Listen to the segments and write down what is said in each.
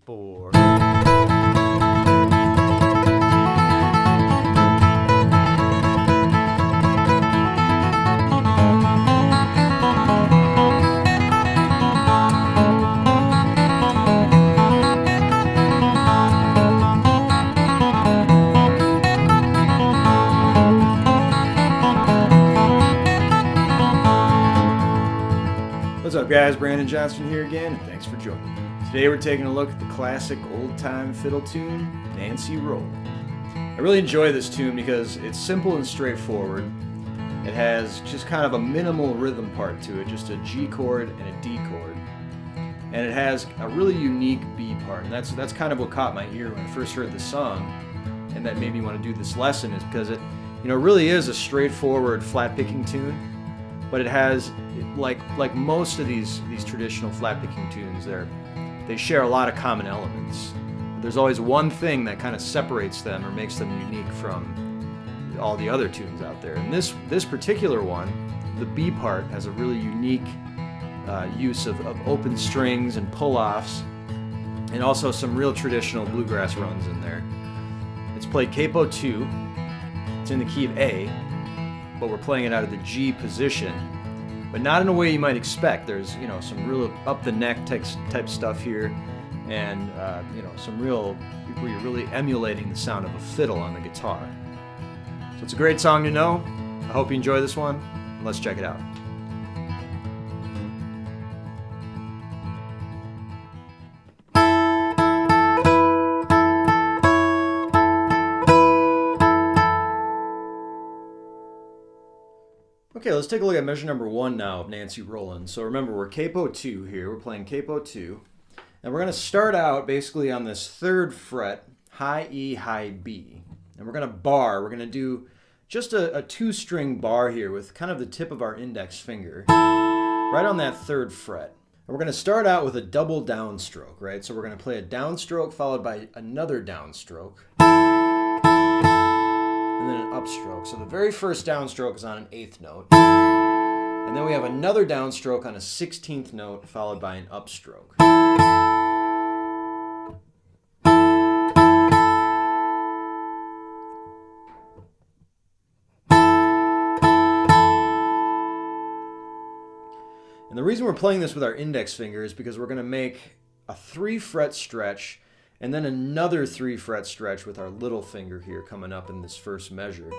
4. What's up, guys? Brandon Johnson here again, and thanks for joining me. Today we're taking a look at the classic old-time fiddle tune, Nancy Roland. I really enjoy this tune because it's simple and straightforward. It has just kind of a minimal rhythm part to it, just a G chord and a D chord. And it has a really unique B part, and that's kind of what caught my ear when I first heard the song, and that made me want to do this lesson, is because it really is a straightforward flat picking tune. But it has, like most of these traditional flat picking tunes, they share a lot of common elements. There's always one thing that kind of separates them or makes them unique from all the other tunes out there. And this particular one, the B part, has a really unique use of open strings and pull-offs, and also some real traditional bluegrass runs in there. It's played capo 2. It's in the key of A, but we're playing it out of the G position, but not in a way you might expect. There's some real up the neck type stuff here, and some real where you're really emulating the sound of a fiddle on the guitar. So it's a great song to know. I hope you enjoy this one. Let's check it out. Okay, let's take a look at measure number 1 now of Nancy Roland. So remember, we're capo 2 here. We're playing capo 2. And we're going to start out basically on this 3rd fret, high E, high B. And we're going to bar. We're going to do just a 2-string bar here with kind of the tip of our index finger right on that 3rd fret. And we're going to start out with a double downstroke, right? So we're going to play a downstroke followed by another downstroke, and then an upstroke. So the very first downstroke is on an 8th note. And then we have another downstroke on a 16th note followed by an upstroke. And the reason we're playing this with our index finger is because we're going to make a 3-fret stretch and then another 3-fret stretch with our little finger here coming up in this first measure.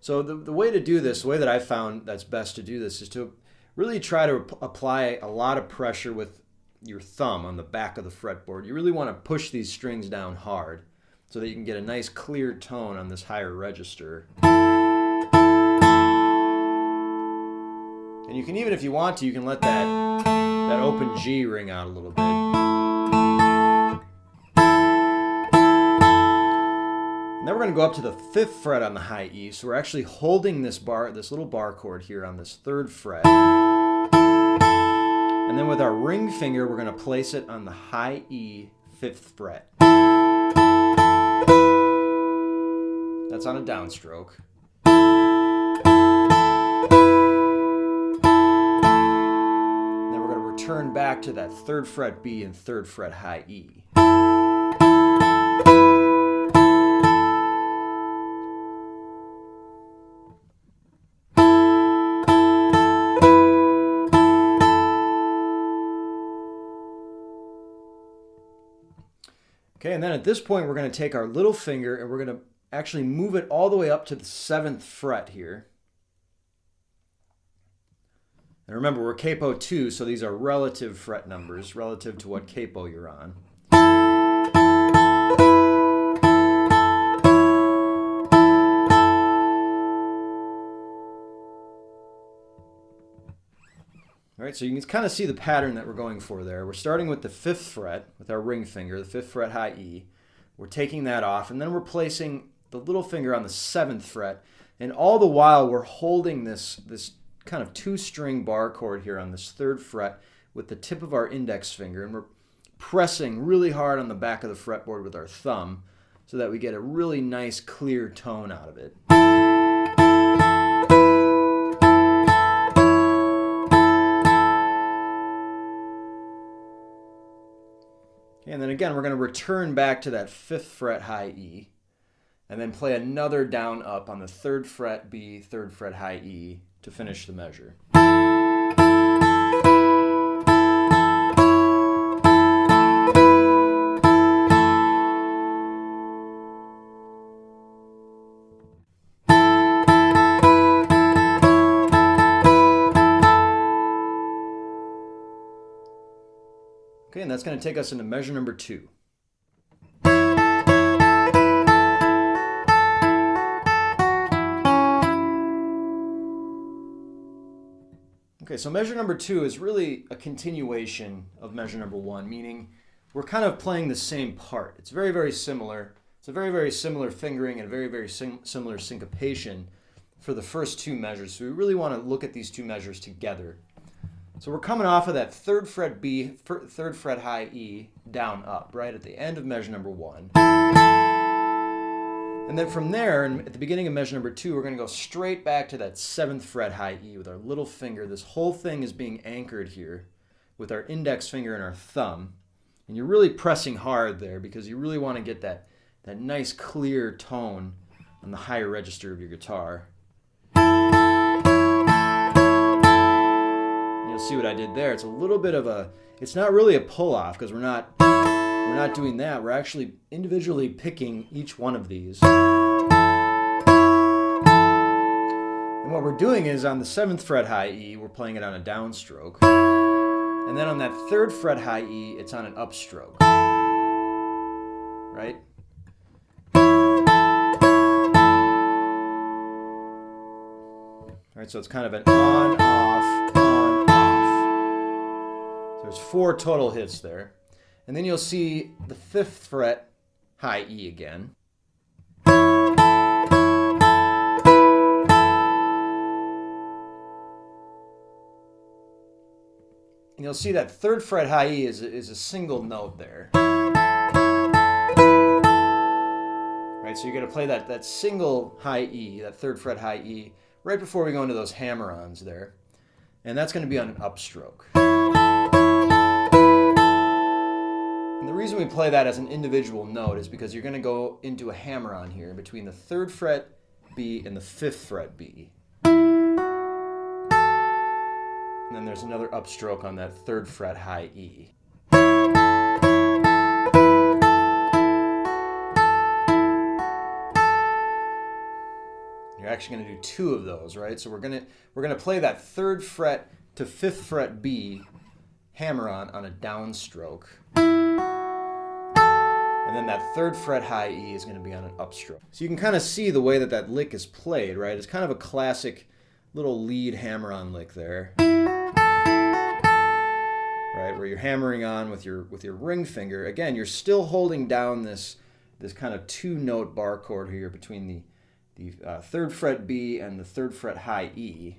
So the way to do this, the way that I found that's best to do this, is to really try to apply a lot of pressure with your thumb on the back of the fretboard. You really want to push these strings down hard so that you can get a nice clear tone on this higher register. And you can even, if you want to, you can let that open G ring out a little bit. Now we're going to go up to the 5th fret on the high E, so we're actually holding this little bar chord here on this 3rd fret. And then with our ring finger, we're going to place it on the high E 5th fret. That's on a downstroke. Then we're going to return back to that 3rd fret B and 3rd fret high E. Okay, and then at this point we're going to take our little finger and we're going to actually move it all the way up to the 7th fret here. And remember, we're capo 2, so these are relative fret numbers relative to what capo you're on. All right, so you can kind of see the pattern that we're going for there. We're starting with the 5th fret with our ring finger, the 5th fret high E. We're taking that off, and then we're placing the little finger on the 7th fret. And all the while, we're holding this kind of 2-string bar chord here on this 3rd fret with the tip of our index finger. And we're pressing really hard on the back of the fretboard with our thumb so that we get a really nice, clear tone out of it. Okay, and then again, we're going to return back to that 5th fret high E, and then play another down up on the 3rd fret B, 3rd fret high E to finish the measure. Okay, and that's going to take us into measure number 2. Okay, so measure number 2 is really a continuation of measure number 1, meaning we're kind of playing the same part. It's very, very similar. It's a very, very similar fingering and a very, very similar syncopation for the first 2 measures. So we really want to look at these 2 measures together. So we're coming off of that 3rd fret B, 3rd fret high E, down up, right at the end of measure number 1. And then from there, at the beginning of measure number 2, we're going to go straight back to that 7th fret high E with our little finger. This whole thing is being anchored here with our index finger and our thumb. And you're really pressing hard there because you really want to get that nice clear tone on the higher register of your guitar. See what I did there. It's a little bit of it's not really a pull-off because we're not doing that. We're actually individually picking each one of these. And what we're doing is on the 7th fret high E, we're playing it on a downstroke. And then on that 3rd fret high E, it's on an upstroke. Right? All right, so it's kind of an on, off, on, there's 4 total hits there. And then you'll see the 5th fret high E again. And you'll see that 3rd fret high E is a single note there. Right, so you're going to play that single high E, that 3rd fret high E, right before we go into those hammer-ons there. And that's going to be on an upstroke. And the reason we play that as an individual note is because you're going to go into a hammer-on here between the 3rd fret B and the 5th fret B. And then there's another upstroke on that 3rd fret high E. You're actually going to do 2 of those, right? So we're going to play that 3rd fret to 5th fret B hammer on a downstroke. And then that 3rd fret high E is going to be on an upstroke. So you can kind of see the way that lick is played, right? It's kind of a classic little lead hammer-on lick there. Right, where you're hammering on with your ring finger. Again, you're still holding down this kind of 2-note bar chord here between the 3rd fret B and the 3rd fret high E.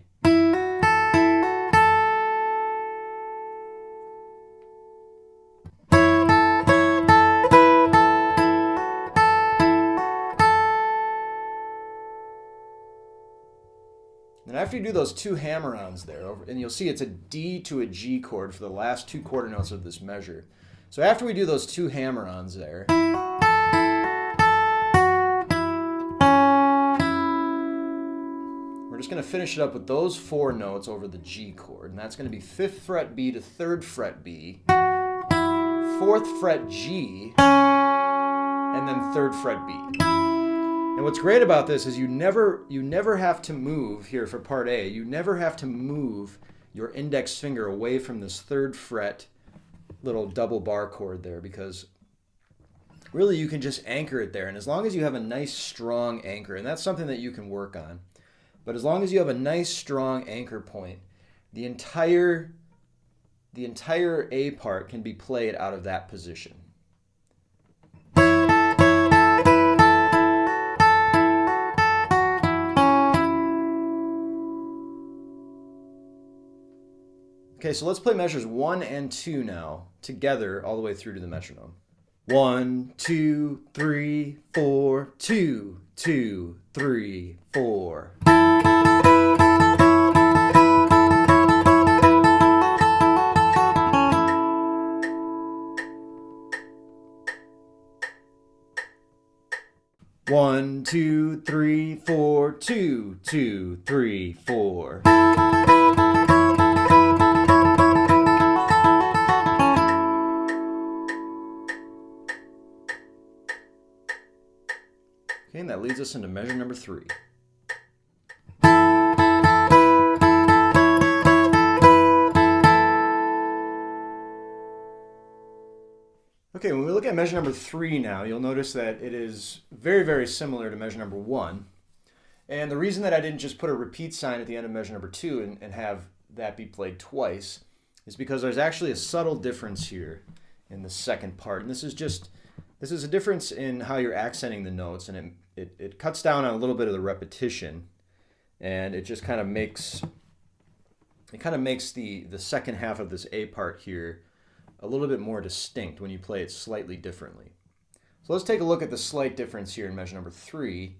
And after you do those 2 hammer-ons there, and you'll see it's a D to a G chord for the last 2 quarter notes of this measure. So after we do those 2 hammer-ons there, we're just going to finish it up with those 4 notes over the G chord. And that's going to be 5th fret B to 3rd fret B, 4th fret G, and then 3rd fret B. And what's great about this is you never have to move here for part A. You never have to move your index finger away from this 3rd fret little double bar chord there, because really you can just anchor it there. And as long as you have a nice strong anchor, and that's something that you can work on, but as long as you have a nice strong anchor point, the entire A part can be played out of that position. Okay, so let's play measures 1 and 2 now, together all the way through to the metronome. 1, 2, 3, 4, 2, 2, 3, 4. 1, 2, 3, 4, 2, 2, 3, 4. Okay, and that leads us into measure number 3. Okay, when we look at measure number 3 now, you'll notice that it is very, very similar to measure number 1. And the reason that I didn't just put a repeat sign at the end of measure number 2 and have that be played twice is because there's actually a subtle difference here in the second part. And this is a difference in how you're accenting the notes, and it cuts down on a little bit of the repetition, and it just kind of makes the second half of this A part here a little bit more distinct when you play it slightly differently. So let's take a look at the slight difference here in measure number 3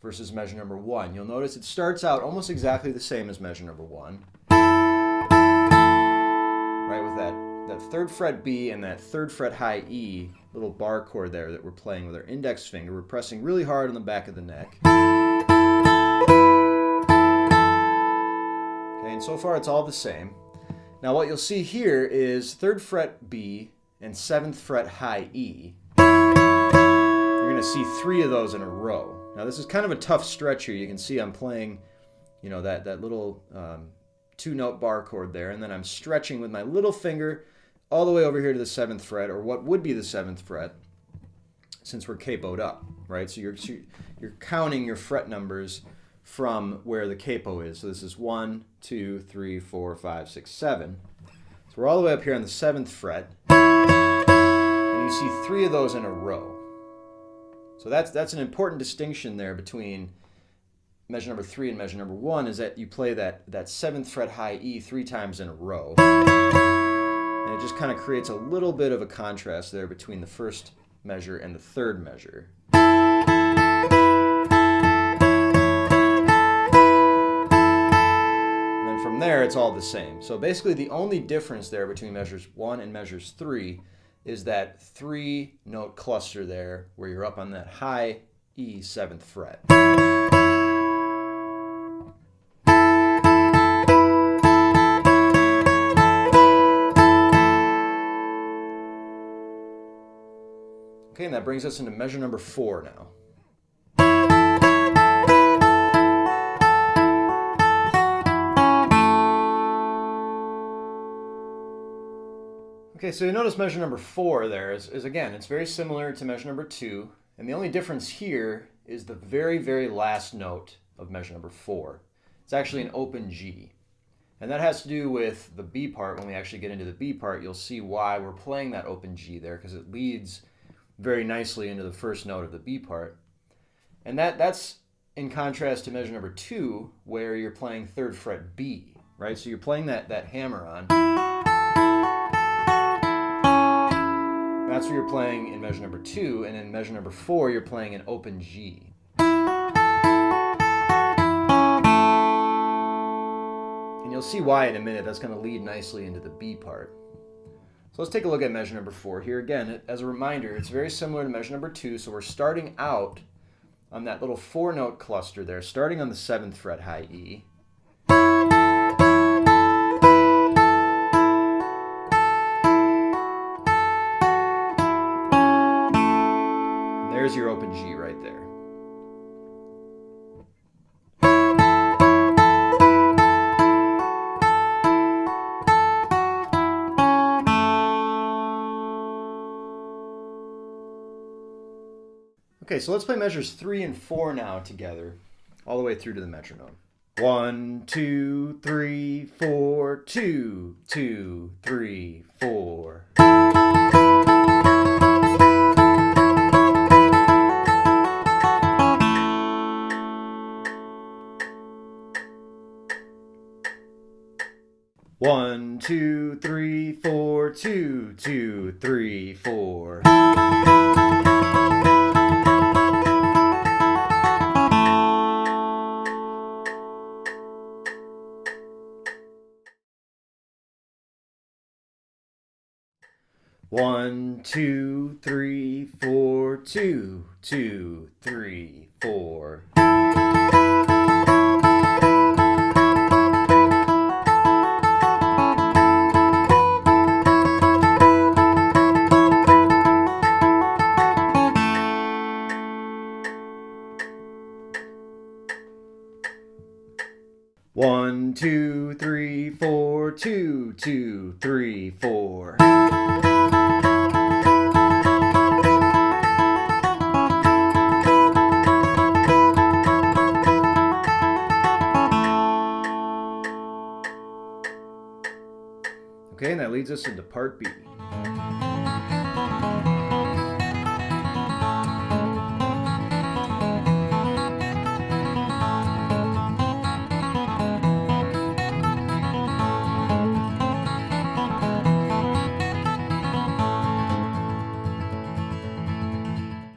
versus measure number 1. You'll notice it starts out almost exactly the same as measure number 1. Right, with that 3rd fret B and that 3rd fret high E, little bar chord there that we're playing with our index finger. We're pressing really hard on the back of the neck. Okay, and so far it's all the same. Now what you'll see here is 3rd fret B and 7th fret high E. You're going to see 3 of those in a row. Now this is kind of a tough stretch here. You can see I'm playing, that little 2-note bar chord there, and then I'm stretching with my little finger all the way over here to the 7th fret, or what would be the 7th fret, since we're capoed up, right? So you're counting your fret numbers from where the capo is. So this is 1, 2, 3, 4, 5, 6, 7. So we're all the way up here on the 7th fret, and you see 3 of those in a row. So that's an important distinction there between measure number 3 and measure number 1, is that you play that 7th fret high E 3 times in a row. And it just kind of creates a little bit of a contrast there between the first measure and the third measure. From there, it's all the same. So basically the only difference there between measures 1 and measures 3 is that 3-note cluster there where you're up on that high E 7th fret. Okay, and that brings us into measure number 4 now. Okay, so you notice measure number 4 there is again, it's very similar to measure number 2, and the only difference here is the very, very last note of measure number 4. It's actually an open G. And that has to do with the B part. When we actually get into the B part, you'll see why we're playing that open G there, because it leads very nicely into the first note of the B part. And that's in contrast to measure number 2, where you're playing 3rd fret B, right? So you're playing that hammer on. That's what you're playing in measure number 2, and in measure number 4, you're playing an open G. And you'll see why in a minute. That's going to lead nicely into the B part. So let's take a look at measure number 4 here. Again, as a reminder, it's very similar to measure number 2, so we're starting out on that little 4-note cluster there, starting on the 7th fret high E. There's your open G right there. Okay, so let's play measures 3 and 4 now together, all the way through to the metronome. 1, 2, 3, 4, 2, 2, 3, 4. One, 2, 3, 4, 2, 2, 3, 4. 1, 2, 3, 4, 2, 2, 3, 4. One, two, three, four, 2, 2, 3, 4. Okay, and that leads us into part B.